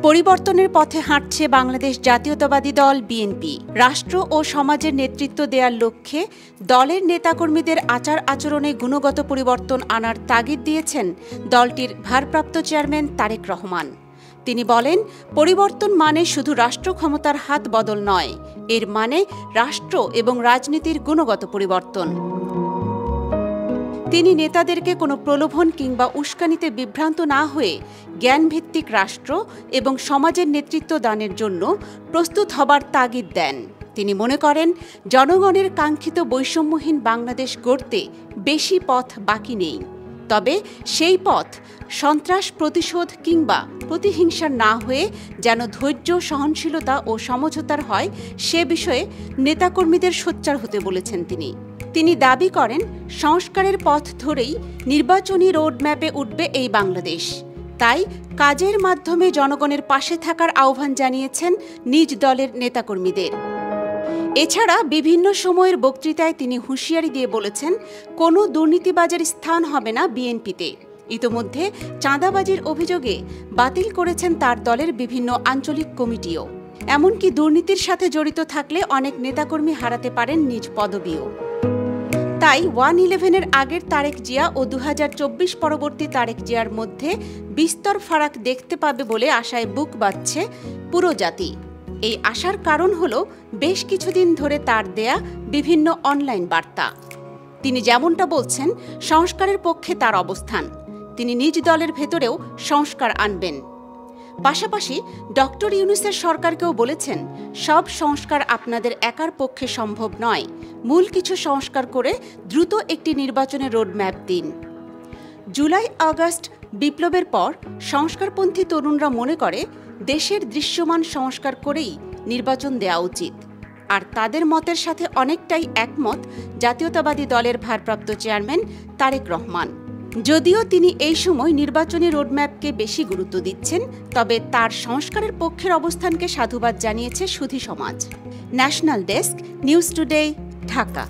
পরিবর্তনের পথে হাঁটছে বাংলাদেশ জাতীয়তাবাদী দল বিএনপি। রাষ্ট্র ও সমাজের নেতৃত্ব দেওয়ার লক্ষ্যে দলের নেতাকর্মীদের আচার আচরণে গুণগত পরিবর্তন আনার তাগিদ দিয়েছেন দলটির ভারপ্রাপ্ত চেয়ারম্যান তারেক রহমান। তিনি বলেন, পরিবর্তন মানে শুধু রাষ্ট্র ক্ষমতার হাত বদল নয়, এর মানে রাষ্ট্র এবং রাজনীতির গুণগত পরিবর্তন। তিনি নেতাদেরকে কোনো প্রলোভন কিংবা উস্কানিতে বিভ্রান্ত না হয়ে জ্ঞানভিত্তিক রাষ্ট্র এবং সমাজের নেতৃত্ব দানের জন্য প্রস্তুত হবার তাগিদ দেন। তিনি মনে করেন, জনগণের কাঙ্ক্ষিত বৈষম্যহীন বাংলাদেশ গড়তে বেশি পথ বাকি নেই। তবে সেই পথ সন্ত্রাস, প্রতিশোধ কিংবা প্রতিহিংসার না হয়ে যেন ধৈর্য, সহনশীলতা ও সমঝোতার হয়, সে বিষয়ে নেতাকর্মীদের সোচ্চার হতে বলেছেন তিনি দাবি করেন, সংস্কারের পথ ধরেই নির্বাচনী রোডম্যাপে উঠবে এই বাংলাদেশ। তাই কাজের মাধ্যমে জনগণের পাশে থাকার আহ্বান জানিয়েছেন নিজ দলের নেতাকর্মীদের। এছাড়া বিভিন্ন সময়ের বক্তৃতায় তিনি হুঁশিয়ারি দিয়ে বলেছেন, কোনো দুর্নীতিবাজের স্থান হবে না বিএনপিতে। ইতোমধ্যে চাঁদাবাজির অভিযোগে বাতিল করেছেন তার দলের বিভিন্ন আঞ্চলিক কমিটিও। এমনকি দুর্নীতির সাথে জড়িত থাকলে অনেক নেতাকর্মী হারাতে পারেন নিজ পদবিও। তাই 1/11-এর আগের তারেক জিয়া ও 2024 পরবর্তী তারেক জিয়ার মধ্যে বিস্তর ফারাক দেখতে পাবে বলে আশায় বুক বাঁধছে পুরো জাতি। এই আশার কারণ হল বেশ কিছুদিন ধরে তার দেয়া বিভিন্ন অনলাইন বার্তা। তিনি যেমনটা বলছেন, সংস্কারের পক্ষে তার অবস্থান। তিনি নিজ দলের ভেতরেও সংস্কার আনবেন। পাশাপাশি ডক্টর ইউনূসের সরকারকেও বলেছেন, সব সংস্কার আপনাদের একার পক্ষে সম্ভব নয়, মূল কিছু সংস্কার করে দ্রুত একটি নির্বাচনের রোডম্যাপ দিন। জুলাই-আগস্ট বিপ্লবের পর সংস্কারপন্থী তরুণরা মনে করে, দেশের দৃশ্যমান সংস্কার করেই নির্বাচন দেওয়া উচিত। আর তাদের মতের সাথে অনেকটাই একমত জাতীয়তাবাদী দলের ভারপ্রাপ্ত চেয়ারম্যান তারেক রহমান। যদিও তিনি এই সময় নির্বাচনী রোডম্যাপকে বেশি গুরুত্ব দিচ্ছেন, তবে তার সংস্কারের পক্ষের অবস্থানকে সাধুবাদ জানিয়েছে সুধী সমাজ। National desk, news today, Dhaka.